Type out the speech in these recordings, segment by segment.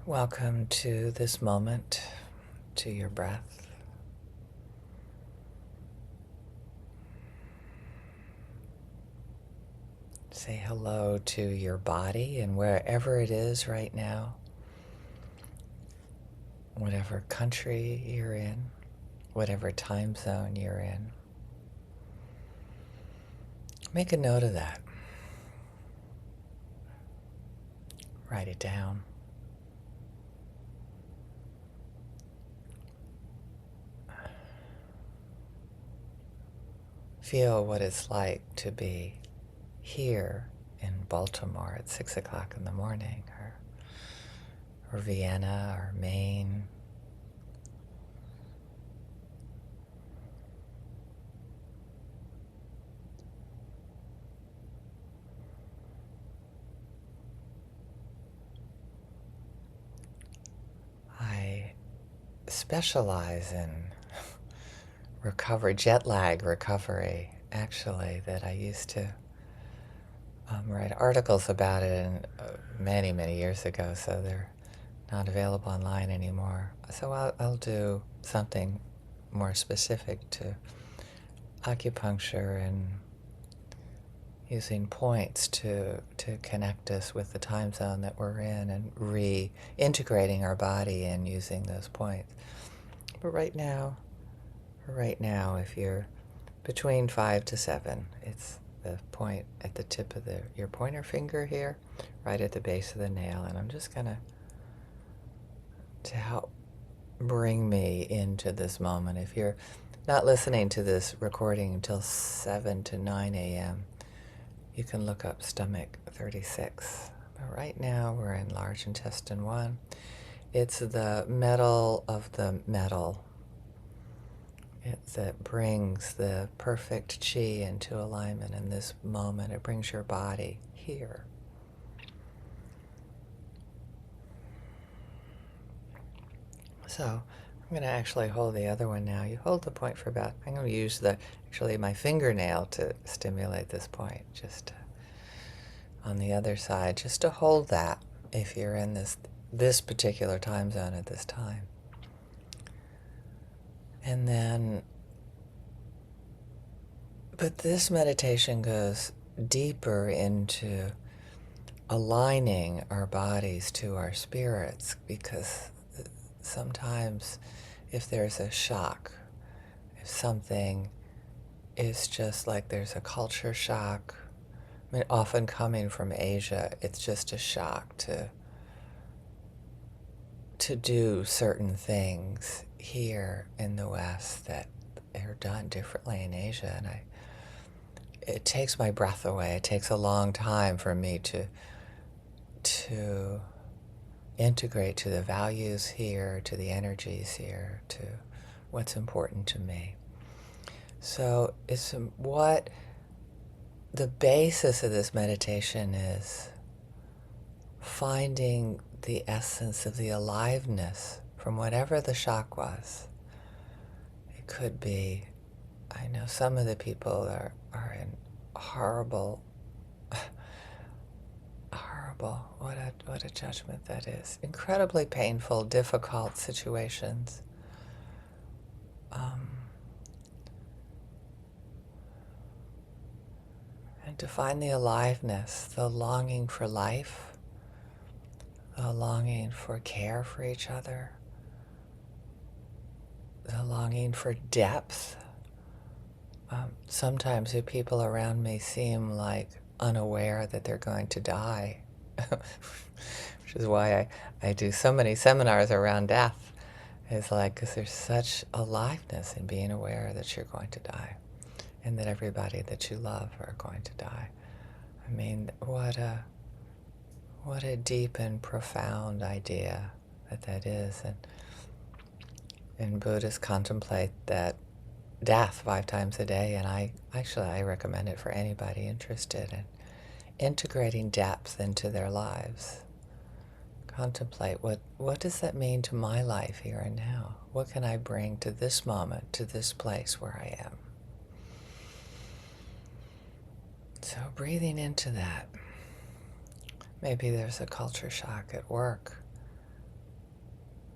Welcome to this moment, to your breath. Say hello to your body and wherever it is right now, whatever country you're in, whatever time zone you're in. Make a note of that. Write it down. Feel what it's like to be here in Baltimore at 6 o'clock in the morning, or Vienna, or Maine. I specialize in jet lag recovery, actually, that I used to write articles about it many, many years ago, so they're not available online anymore. So I'll do something more specific to acupuncture and using points to connect us with the time zone that we're in and reintegrating our body and using those points. But right now, if you're between 5 to 7, it's the point at the tip of your pointer finger here, right at the base of the nail. And I'm just going to help bring me into this moment. If you're not listening to this recording until 7 to 9 a.m., you can look up stomach 36. But right now we're in large intestine 1. It's the metal of the metal. That brings the perfect chi into alignment in this moment. It brings your body here. So I'm going to actually hold the other one now. You hold the point for about, I'm going to use my fingernail to stimulate this point, just on the other side, just to hold that if you're in this particular time zone at this time. And then, but this meditation goes deeper into aligning our bodies to our spirits, because sometimes if there's a shock, if something is just like there's a culture shock, I mean, often coming from Asia, it's just a shock to do certain things here in the West that are done differently in Asia. And it takes my breath away. It takes a long time for me to integrate to the values here, to the energies here, to what's important to me. So it's what the basis of this meditation is, finding the essence of the aliveness from whatever the shock was. It could be, I know some of the people are in horrible, what a judgment that is. Incredibly painful, difficult situations. And to find the aliveness, the longing for life, the longing for care for each other, the longing for depth. Sometimes the people around me seem like unaware that they're going to die, which is why I do so many seminars around death. It's like, because there's such aliveness in being aware that you're going to die and that everybody that you love are going to die. I mean, what a deep and profound idea that is. And Buddhists contemplate that death 5 times a day, and I recommend it for anybody interested in integrating depth into their lives. Contemplate what does that mean to my life here and now? What can I bring to this moment, to this place where I am? So breathing into that. Maybe there's a culture shock at work.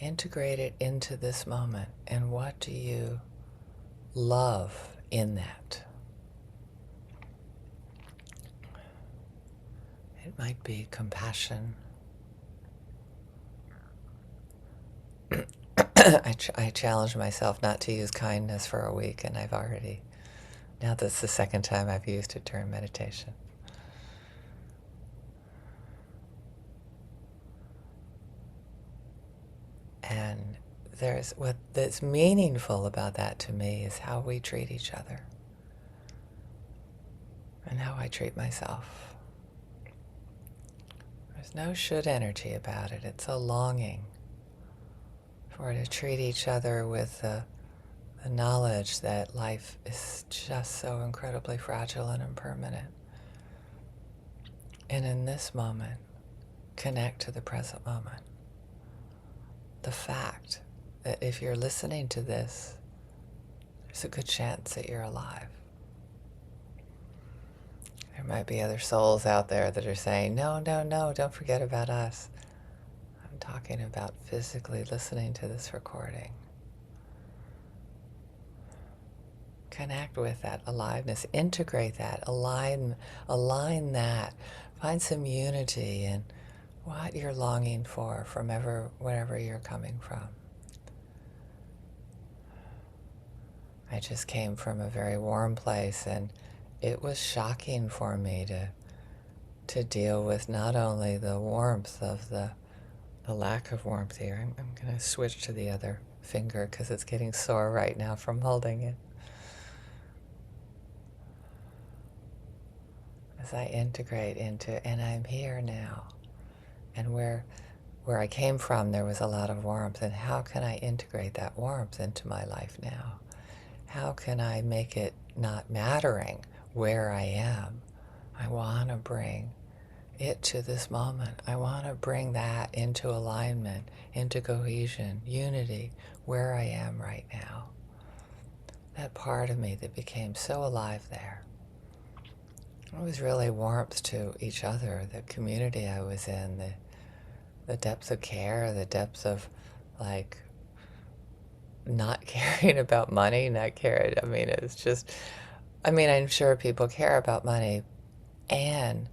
Integrate it into this moment. And what do you love in that? It might be compassion. I challenged myself not to use kindness for a week, and I've already, now that's the second time I've used it during meditation. And that's meaningful about that to me is how we treat each other and how I treat myself. There's no should energy about it. It's a longing for to treat each other with the knowledge that life is just so incredibly fragile and impermanent. And in this moment, connect to the present moment. The fact that if you're listening to this, there's a good chance that you're alive. There might be other souls out there that are saying, no, no, no, don't forget about us. I'm talking about physically listening to this recording. Connect with that aliveness, integrate that, align that, find some unity in what you're longing for from wherever you're coming from. I just came from a very warm place, and it was shocking for me to deal with not only the warmth of the lack of warmth here. I'm going to switch to the other finger because it's getting sore right now from holding it. As I integrate into, and I'm here now, and where I came from there was a lot of warmth, and how can I integrate that warmth into my life now? How can I make it not mattering where I am? I want to bring it to this moment. I want to bring that into alignment, into cohesion, unity, where I am right now. That part of me that became so alive there. It was really warmth to each other, the community I was in, the depth of care, the depth of like not caring about money, not caring. I mean, it's just, I'm sure people care about money. And,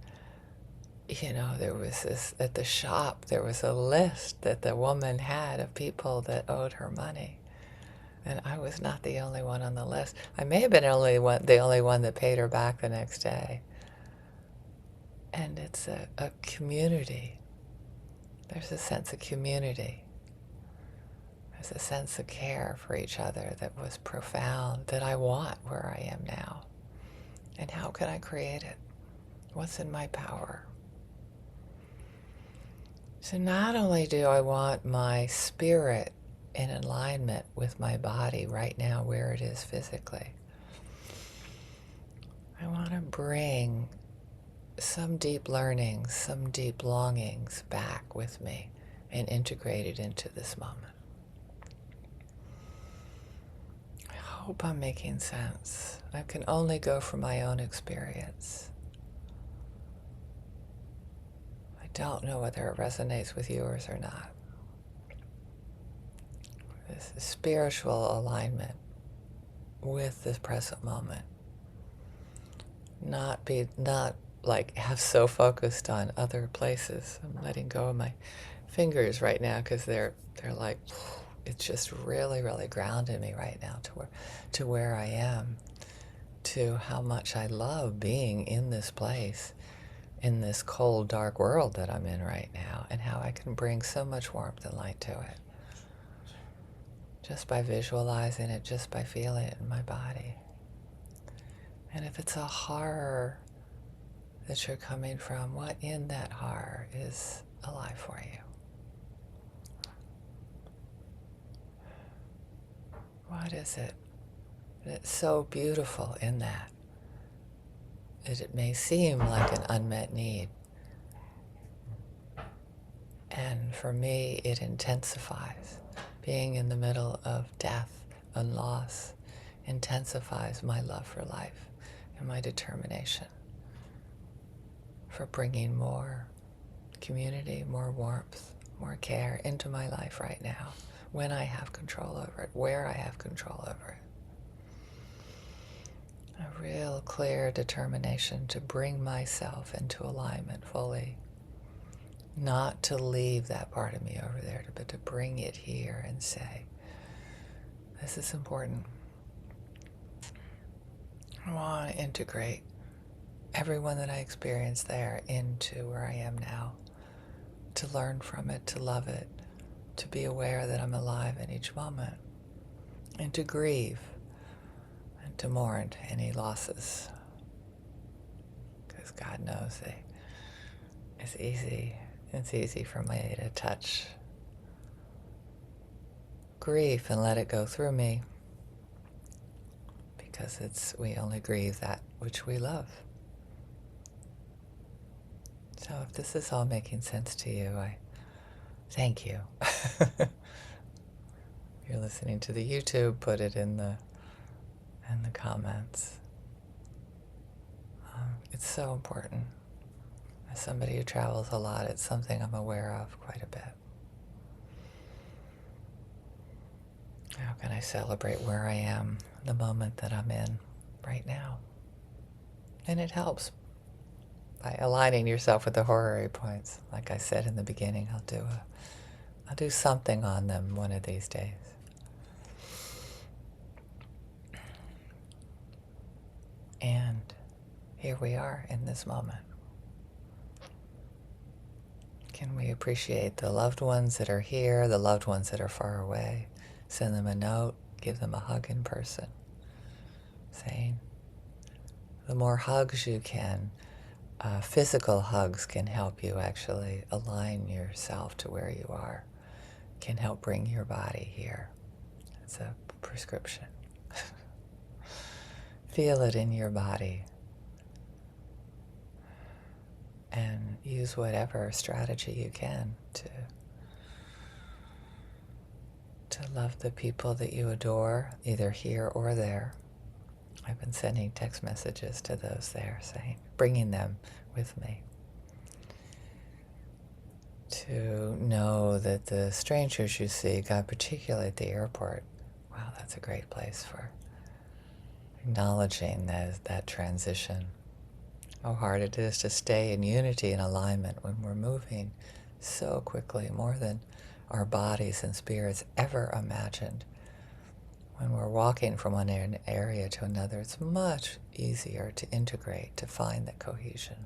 there was this, at the shop, there was a list that the woman had of people that owed her money. And I was not the only one on the list. I may have been the only one that paid her back the next day. And it's a community. There's a sense of community. There's a sense of care for each other that was profound, that I want where I am now. And how can I create it? What's in my power? So not only do I want my spirit in alignment with my body right now where it is physically, I want to bring some deep learnings, some deep longings back with me and integrate it into this moment. I hope I'm making sense. I can only go from my own experience. I don't know whether it resonates with yours or not. This is spiritual alignment with this present moment. Not like have so focused on other places. I'm letting go of my fingers right now because they're like, it's just really, really grounded me right now to where I am, to how much I love being in this place, in this cold, dark world that I'm in right now, and how I can bring so much warmth and light to it. Just by visualizing it, just by feeling it in my body. And if it's a horror that you're coming from, what in that horror is alive for you? What is it that's so beautiful in that? It may seem like an unmet need. And for me, it intensifies. Being in the middle of death and loss intensifies my love for life and my determination for bringing more community, more warmth, more care into my life right now, when I have control over it, where I have control over it. A real clear determination to bring myself into alignment fully. Not to leave that part of me over there, but to bring it here and say, this is important. I want to integrate everyone that I experienced there into where I am now. To learn from it, to love it, to be aware that I'm alive in each moment. And to grieve and to mourn any losses. Because God knows it's easy for me to touch grief and let it go through me, because we only grieve that which we love. So if this is all making sense to you, I thank you. If you're listening to the YouTube, put it in the comments. It's so important. As somebody who travels a lot, it's something I'm aware of quite a bit. How can I celebrate where I am, the moment that I'm in right now? And it helps by aligning yourself with the horary points. Like I said in the beginning, I'll do something on them one of these days. And here we are in this moment. Can we appreciate the loved ones that are here, the loved ones that are far away? Send them a note, give them a hug in person. Saying, the more hugs you can, physical hugs can help you actually align yourself to where you are, can help bring your body here. It's a prescription. Feel it in your body. And use whatever strategy you can to love the people that you adore, either here or there. I've been sending text messages to those there, bringing them with me. To know that the strangers you see, God, particularly at the airport, wow, that's a great place for acknowledging that transition. How hard it is to stay in unity and alignment when we're moving so quickly, more than our bodies and spirits ever imagined. When we're walking from one area to another, it's much easier to integrate, to find that cohesion.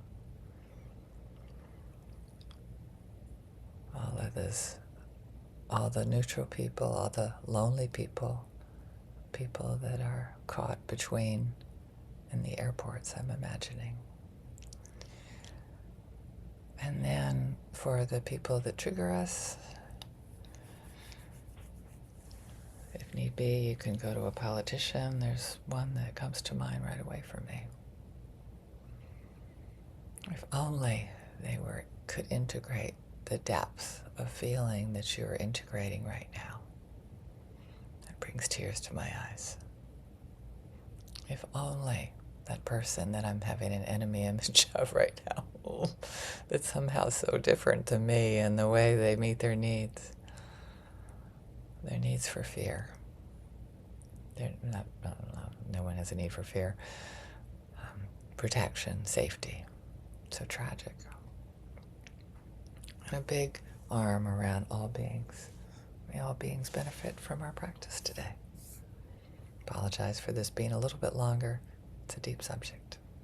All of this, all the neutral people, all the lonely people, people that are caught between in the airports, I'm imagining. And then for the people that trigger us, if need be, you can go to a politician. There's one that comes to mind right away for me. If only they could integrate the depth of feeling that you're integrating right now. That brings tears to my eyes. If only that person that I'm having an enemy image of right now, that's somehow so different to me and the way they meet their needs for fear. No one has a need for fear. Protection, safety, so tragic. And a big arm around all beings. May all beings benefit from our practice today. Apologize for this being a little bit longer. It's a deep subject.